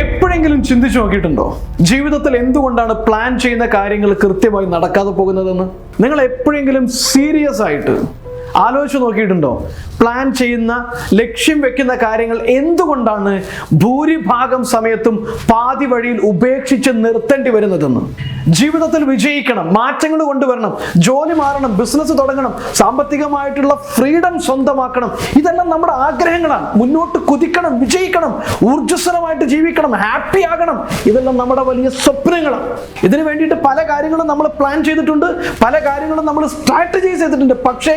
എപ്പോഴെങ്കിലും ചിന്തിച്ചു നോക്കിയിട്ടുണ്ടോ ജീവിതത്തിൽ എന്തുകൊണ്ടാണ് പ്ലാൻ ചെയ്യുന്ന കാര്യങ്ങൾ കൃത്യമായി നടക്കാതെ പോകുന്നതെന്ന്? നിങ്ങൾ എപ്പോഴെങ്കിലും സീരിയസ് ആയിട്ട് ആലോചിച്ച് നോക്കിയിട്ടുണ്ടോ? പ്ലാൻ ചെയ്യുന്ന, ലക്ഷ്യം വെക്കുന്ന കാര്യങ്ങൾ എന്തുകൊണ്ടാണ് ഭൂരിഭാഗം സമയത്തും പാതി വഴിയിൽ ഉപേക്ഷിച്ച് നിർത്തേണ്ടി വരുന്നതെന്ന്? ജീവിതത്തിൽ വിജയിക്കണം, മാറ്റങ്ങൾ കൊണ്ടുവരണം, ജോലി മാറണം, ബിസിനസ് തുടങ്ങണം, സാമ്പത്തികമായിട്ടുള്ള ഫ്രീഡം സ്വന്തമാക്കണം, ഇതെല്ലാം നമ്മുടെ ആഗ്രഹങ്ങളാണ്. മുന്നോട്ട് കുതിക്കണം, വിജയിക്കണം, ഊർജ്ജസ്വലമായിട്ട് ജീവിക്കണം, ഹാപ്പി ആകണം, ഇതെല്ലാം നമ്മുടെ വലിയ സ്വപ്നങ്ങളാണ്. ഇതിനു വേണ്ടിയിട്ട് പല കാര്യങ്ങളും നമ്മൾ പ്ലാൻ ചെയ്തിട്ടുണ്ട്, പല കാര്യങ്ങളും നമ്മൾ സ്ട്രാറ്റജൈസ് ചെയ്തിട്ടുണ്ട്. പക്ഷേ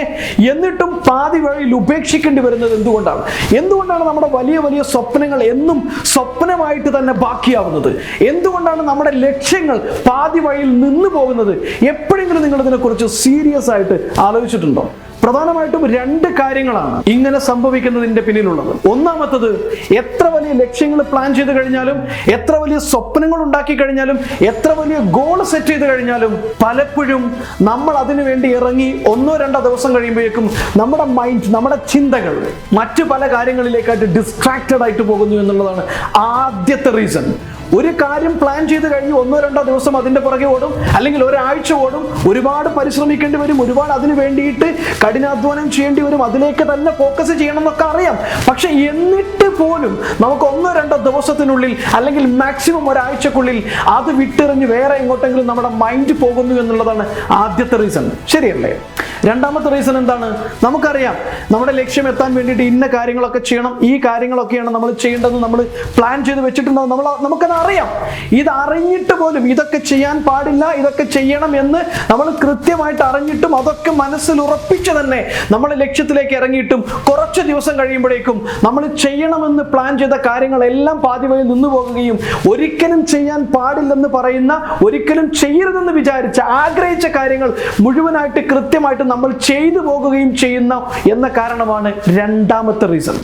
എന്നിട്ടും പാതി വഴിയിൽ ഉപേക്ഷിക്കേണ്ടി വരുന്നത് എന്തുകൊണ്ടാണ്? എന്തുകൊണ്ടാണ് നമ്മുടെ വലിയ വലിയ സ്വപ്നങ്ങൾ എന്നും സ്വപ്നമായിട്ട് തന്നെ ബാക്കിയാവുന്നത്? എന്തുകൊണ്ടാണ് നമ്മുടെ ലക്ഷ്യങ്ങൾ പാതി വഴിയിൽ നിന്നു പോകുന്നത്? എപ്പോഴെങ്കിലും നിങ്ങൾ ഇതിനെക്കുറിച്ച് സീരിയസ് ആയിട്ട് ആലോചിച്ചിട്ടുണ്ടോ? പ്രധാനമായിട്ടും രണ്ട് കാര്യങ്ങളാണ് ഇങ്ങനെ സംഭവിക്കുന്നതിന്റെ പിന്നിലുള്ളത്. ഒന്നാമത്തത്, എത്ര വലിയ ലക്ഷ്യങ്ങൾ പ്ലാൻ ചെയ്ത് കഴിഞ്ഞാലും, എത്ര വലിയ സ്വപ്നങ്ങൾ ഉണ്ടാക്കി കഴിഞ്ഞാലും, എത്ര വലിയ ഗോൾ സെറ്റ് ചെയ്ത് കഴിഞ്ഞാലും പലപ്പോഴും നമ്മൾ അതിനു വേണ്ടി ഇറങ്ങി 1-2 ദിവസം കഴിയുമ്പോഴേക്കും നമ്മുടെ മൈൻഡ്, നമ്മുടെ ചിന്തകൾ മറ്റു പല കാര്യങ്ങളിലേക്കായിട്ട് ഡിസ്ട്രാക്റ്റഡ് ആയിട്ട് പോകുന്നു എന്നുള്ളതാണ് ആദ്യത്തെ റീസൺ. ഒരു കാര്യം പ്ലാൻ ചെയ്ത് കഴിഞ്ഞ് 1-2 ദിവസം അതിന്റെ പുറകെ ഓടും, അല്ലെങ്കിൽ ഒരാഴ്ച ഓടും, ഒരുപാട് പരിശ്രമിക്കേണ്ടി വരും, ഒരുപാട് അതിന് വേണ്ടിയിട്ട് കഠിനാധ്വാനം ചെയ്യേണ്ടി വരും, അതിലേക്ക് തന്നെ ഫോക്കസ് ചെയ്യണം എന്നൊക്കെ അറിയാം. പക്ഷെ എന്നിട്ട് പോലും നമുക്ക് 1-2 ദിവസത്തിനുള്ളിൽ അല്ലെങ്കിൽ മാക്സിമം ഒരാഴ്ചക്കുള്ളിൽ അത് വിട്ടെറിഞ്ഞ് വേറെ എങ്ങോട്ടെങ്കിലും നമ്മുടെ മൈൻഡ് പോകുന്നു എന്നുള്ളതാണ് ആദ്യത്തെ റീസൺ. ശരിയല്ലേ? രണ്ടാമത്തെ റീസൺ എന്താണ്? നമുക്കറിയാം നമ്മുടെ ലക്ഷ്യം എത്താൻ വേണ്ടിയിട്ട് ഇന്ന കാര്യങ്ങളൊക്കെ ചെയ്യണം, ഈ കാര്യങ്ങളൊക്കെയാണ് നമ്മൾ ചെയ്യേണ്ടതെന്ന് നമ്മൾ പ്ലാൻ ചെയ്ത് വെച്ചിട്ടുണ്ടാവും. നമുക്കത് അറിയാം. ഇത് അറിഞ്ഞിട്ട് പോലും ഇതൊക്കെ ചെയ്യാൻ പാടില്ല, ഇതൊക്കെ ചെയ്യണം എന്ന് നമ്മൾ കൃത്യമായിട്ട് അറിഞ്ഞിട്ടും അതൊക്കെ മനസ്സിൽ ഉറപ്പിച്ച് തന്നെ നമ്മൾ ലക്ഷ്യത്തിലേക്ക് ഇറങ്ങിയിട്ടും കുറച്ച് ദിവസം കഴിയുമ്പോഴേക്കും നമ്മൾ ചെയ്യണമെന്ന് പ്ലാൻ ചെയ്ത കാര്യങ്ങളെല്ലാം പാതി വഴി നിന്നു പോകുകയും ഒരിക്കലും ചെയ്യാൻ പാടില്ലെന്ന് പറയുന്ന, ഒരിക്കലും ചെയ്യരുതെന്ന് വിചാരിച്ച, ആഗ്രഹിച്ച കാര്യങ്ങൾ മുഴുവനായിട്ട് കൃത്യമായിട്ട് നമ്മൾ ചെയ്തു പോകുകയും ചെയ്യുന്ന എന്ന കാരണമാണ് രണ്ടാമത്തെ റീസൺ.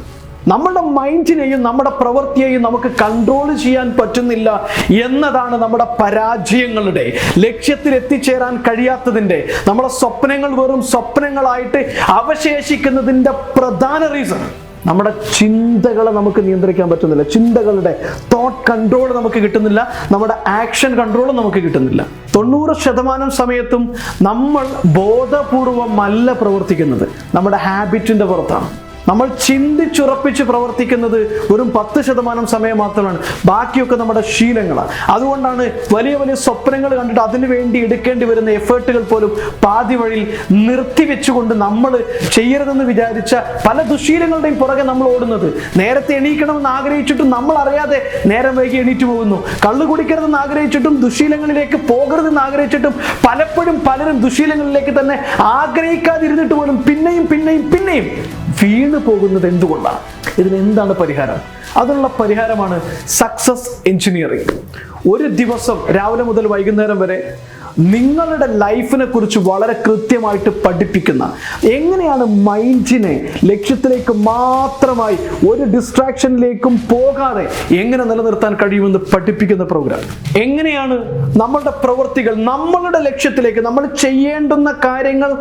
നമ്മുടെ മൈൻഡിനെയും നമ്മുടെ പ്രവൃത്തിയെയും നമുക്ക് കൺട്രോൾ ചെയ്യാൻ പറ്റുന്നില്ല എന്നതാണ് നമ്മുടെ പരാജയങ്ങളുടെ, ലക്ഷ്യത്തിൽ എത്തിച്ചേരാൻ കഴിയാത്തതിൻ്റെ, നമ്മുടെ സ്വപ്നങ്ങൾ വെറും സ്വപ്നങ്ങളായിട്ട് അവശേഷിക്കുന്നതിൻ്റെ പ്രധാന റീസൺ. നമ്മുടെ ചിന്തകളെ നമുക്ക് നിയന്ത്രിക്കാൻ പറ്റുന്നില്ല, ചിന്തകളുടെ തോട്ട് കൺട്രോൾ നമുക്ക് കിട്ടുന്നില്ല, നമ്മുടെ ആക്ഷൻ കൺട്രോൾ നമുക്ക് കിട്ടുന്നില്ല. 90% സമയത്തും നമ്മൾ ബോധപൂർവമല്ല പ്രവർത്തിക്കുന്നത്, നമ്മുടെ ഹാബിറ്റിന്റെ പുറത്താണ്. നമ്മൾ ചിന്തിച്ചുറപ്പിച്ച് പ്രവർത്തിക്കുന്നത് വെറും 10% സമയം മാത്രമാണ്, ബാക്കിയൊക്കെ നമ്മുടെ ശീലങ്ങളാണ്. അതുകൊണ്ടാണ് വലിയ വലിയ സ്വപ്നങ്ങൾ കണ്ടിട്ട് അതിനു വേണ്ടി എടുക്കേണ്ടി വരുന്ന എഫേർട്ടുകൾ പോലും പാതി വഴിയിൽ നിർത്തിവെച്ചുകൊണ്ട് നമ്മൾ ചെയ്യരുതെന്ന് വിചാരിച്ച പല ദുശീലങ്ങളുടെയും പുറകെ നമ്മൾ ഓടുന്നത്. നേരത്തെ എണീക്കണമെന്ന് ആഗ്രഹിച്ചിട്ടും നമ്മൾ അറിയാതെ നേരം വൈകി എണീറ്റ് പോകുന്നു. കള്ളു കുടിക്കരുതെന്ന് ആഗ്രഹിച്ചിട്ടും ദുശീലങ്ങളിലേക്ക് പോകരുതെന്ന് ആഗ്രഹിച്ചിട്ടും പലപ്പോഴും പലരും ദുശീലങ്ങളിലേക്ക് തന്നെ ആഗ്രഹിക്കാതിരുന്നിട്ട് പോലും പിന്നെയും പിന്നെയും പിന്നെയും വീണു പോകുന്നത് എന്തുകൊണ്ടാണ്? ഇതിന് എന്താണ് പരിഹാരം? അതിനുള്ള പരിഹാരമാണ് സക്സസ് എഞ്ചിനീയറിംഗ്. ഒരു ദിവസം രാവിലെ മുതൽ വൈകുന്നേരം വരെ നിങ്ങളുടെ ലൈഫിനെ കുറിച്ച് വളരെ കൃത്യമായിട്ട് പഠിപ്പിക്കുന്ന, എങ്ങനെയാണ് മൈൻഡിനെ ലക്ഷ്യത്തിലേക്ക് മാത്രമായി ഒരു ഡിസ്ട്രാക്ഷനിലേക്കും പോകാതെ എങ്ങനെ നിലനിർത്താൻ കഴിയുമെന്ന് പഠിപ്പിക്കുന്ന പ്രോഗ്രാം. എങ്ങനെയാണ് നമ്മളുടെ പ്രവൃത്തികൾ നമ്മളുടെ ലക്ഷ്യത്തിലേക്ക്, നമ്മൾ ചെയ്യേണ്ടുന്ന കാര്യങ്ങൾ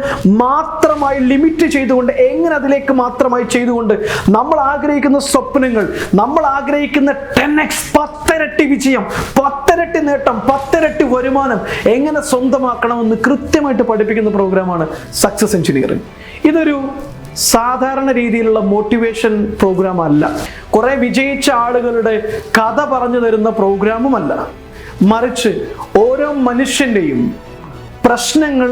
മാത്രമായി ലിമിറ്റ് ചെയ്തുകൊണ്ട്, എങ്ങനെ അതിലേക്ക് മാത്രമായി ചെയ്തുകൊണ്ട് നമ്മൾ ആഗ്രഹിക്കുന്ന സ്വപ്നങ്ങൾ, നമ്മൾ ആഗ്രഹിക്കുന്ന 10x 10 ഇരട്ടി വിജയം, 10 ഇരട്ടി നേട്ടം, 10 ഇരട്ടി വരുമാനം എങ്ങനെ സ്വന്തമാക്കണമെന്ന് കൃത്യമായിട്ട് പഠിപ്പിക്കുന്ന പ്രോഗ്രാമാണ് സക്സസ് എഞ്ചിനീയറിംഗ്. ഇതൊരു സാധാരണ രീതിയിലുള്ള മോട്ടിവേഷൻ പ്രോഗ്രാം അല്ല, കുറെ വിജയിച്ച ആളുകളുടെ കഥ പറഞ്ഞു തരുന്ന പ്രോഗ്രാമുമല്ല. മറിച്ച് ഓരോ മനുഷ്യന്റെയും പ്രശ്നങ്ങൾ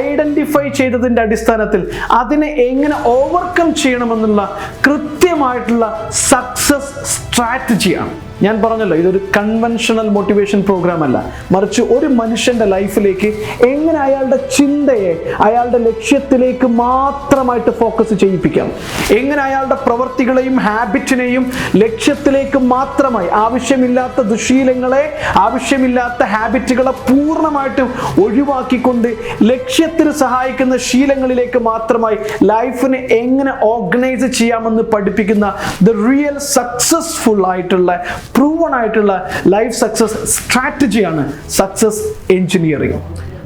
ഐഡന്റിഫൈ ചെയ്തതിൻ്റെ അടിസ്ഥാനത്തിൽ അതിനെ എങ്ങനെ ഓവർകം ചെയ്യണമെന്നുള്ള കൃത്യമായിട്ടുള്ള സക്സസ് സ്ട്രാറ്റജിയാണ്. ഞാൻ പറഞ്ഞല്ലോ, ഇതൊരു കൺവെൻഷണൽ മോട്ടിവേഷൻ പ്രോഗ്രാം അല്ല, മറിച്ച് ഒരു മനുഷ്യന്റെ ലൈഫിലേക്ക് എങ്ങനെ അയാളുടെ ചിന്തയെ അയാളുടെ ലക്ഷ്യത്തിലേക്ക് മാത്രമായിട്ട് ഫോക്കസ് ചെയ്യിപ്പിക്കാം, എങ്ങനെ അയാളുടെ പ്രവൃത്തികളെയും ഹാബിറ്റിനെയും ലക്ഷ്യത്തിലേക്ക് മാത്രമായി, ആവശ്യമില്ലാത്ത ദുശീലങ്ങളെ, ആവശ്യമില്ലാത്ത ഹാബിറ്റുകളെ പൂർണ്ണമായിട്ടും ഒഴിവാക്കിക്കൊണ്ട് ലക്ഷ്യത്തിന് സഹായിക്കുന്ന ശീലങ്ങളിലേക്ക് മാത്രമായി ലൈഫിനെ എങ്ങനെ ഓർഗനൈസ് ചെയ്യാമെന്ന് പഠിപ്പിക്കുന്ന ദ റിയൽ സക്സസ്ഫുൾ ആയിട്ടുള്ള, പ്രൂവൺ ആയിട്ടുള്ള ലൈഫ് സക്സസ് സ്ട്രാറ്റജിയാണ് സക്സസ് എഞ്ചിനീയറിംഗ്.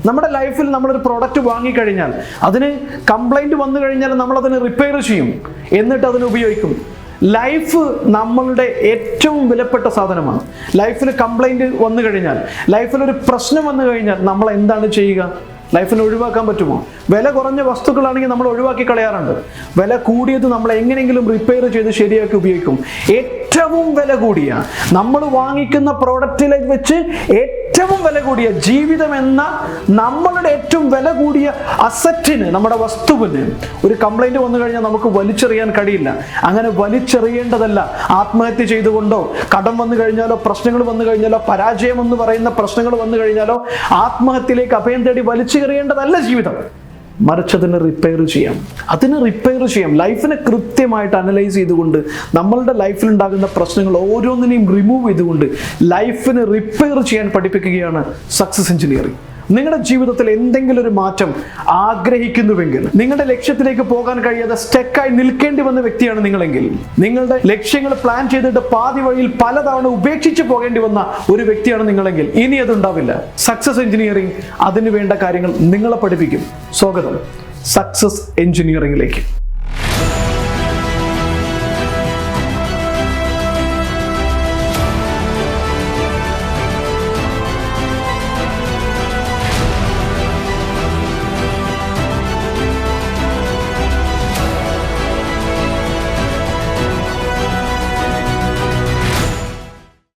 നമ്മുടെ ലൈഫിൽ നമ്മളൊരു പ്രോഡക്റ്റ് വാങ്ങിക്കഴിഞ്ഞാൽ അതിന് കംപ്ലൈൻറ്റ് വന്നു കഴിഞ്ഞാൽ നമ്മളതിനെ റിപ്പയർ ചെയ്യും, എന്നിട്ട് അതിനെ ഉപയോഗിക്കും. ലൈഫ് നമ്മളുടെ ഏറ്റവും വിലപ്പെട്ട സാധനമാണ്. ലൈഫിൽ കംപ്ലൈൻറ്റ് വന്നു കഴിഞ്ഞാൽ, ലൈഫിലൊരു പ്രശ്നം വന്നു കഴിഞ്ഞാൽ നമ്മൾ എന്താണ് ചെയ്യുക? ലൈഫിനെ ഒഴിവാക്കാൻ പറ്റുമോ? വില കുറഞ്ഞ വസ്തുക്കളാണെങ്കിൽ നമ്മൾ ഒഴിവാക്കി കളയാറുണ്ട്. വില കൂടിയത് നമ്മൾ എങ്ങനെയെങ്കിലും റിപ്പയർ ചെയ്ത് ശരിയാക്കി ഉപയോഗിക്കും. ഏറ്റവും വില കൂടിയ, നമ്മൾ വാങ്ങിക്കുന്ന പ്രോഡക്റ്റിലെ വെച്ച് ഏറ്റവും വില കൂടിയ ജീവിതം എന്ന നമ്മളുടെ ഏറ്റവും വില കൂടിയ അസറ്റിന്, നമ്മുടെ വസ്തുവിന് ഒരു കംപ്ലൈൻറ്റ് വന്നു കഴിഞ്ഞാൽ നമുക്ക് വലിച്ചെറിയാൻ കഴിയില്ല. അങ്ങനെ വലിച്ചെറിയേണ്ടതല്ല. ആത്മഹത്യ ചെയ്തുകൊണ്ടോ, കടം വന്നു കഴിഞ്ഞാലോ, പ്രശ്നങ്ങൾ വന്നു കഴിഞ്ഞാലോ, പരാജയം എന്ന് പറയുന്ന പ്രശ്നങ്ങൾ വന്നു കഴിഞ്ഞാലോ ആത്മഹത്യയിലേക്ക് അഭയം തേടി വലിച്ചെറിയേണ്ടതല്ല ജീവിതം. മറിച്ച് അതിനെ റിപ്പയർ ചെയ്യാം. ലൈഫിനെ കൃത്യമായിട്ട് അനലൈസ് ചെയ്തുകൊണ്ട്, നമ്മളുടെ ലൈഫിൽ ഉണ്ടാകുന്ന പ്രശ്നങ്ങൾ ഓരോന്നിനെയും റിമൂവ് ചെയ്തുകൊണ്ട് ലൈഫിനെ റിപ്പയർ ചെയ്യാൻ പഠിപ്പിക്കുകയാണ് സക്സസ് എഞ്ചിനീയറിംഗ്. നിങ്ങളുടെ ജീവിതത്തിൽ എന്തെങ്കിലും ഒരു മാറ്റം ആഗ്രഹിക്കുന്നുവെങ്കിൽ, നിങ്ങളുടെ ലക്ഷ്യത്തിലേക്ക് പോകാൻ കഴിയാതെ സ്റ്റക്കായി നിൽക്കേണ്ടി വന്ന വ്യക്തിയാണ് നിങ്ങളെങ്കിൽ, നിങ്ങളുടെ ലക്ഷ്യങ്ങൾ പ്ലാൻ ചെയ്തിട്ട് പാതി വഴിയിൽ പലതവണ ഉപേക്ഷിച്ച് പോകേണ്ടി വന്ന ഒരു വ്യക്തിയാണ് നിങ്ങളെങ്കിൽ, ഇനി അതുണ്ടാവില്ല. സക്സസ് എഞ്ചിനീയറിംഗ് അതിന് വേണ്ട കാര്യങ്ങൾ നിങ്ങളെ പഠിപ്പിക്കും. സ്വാഗതം സക്സസ് എഞ്ചിനീയറിംഗിലേക്ക്.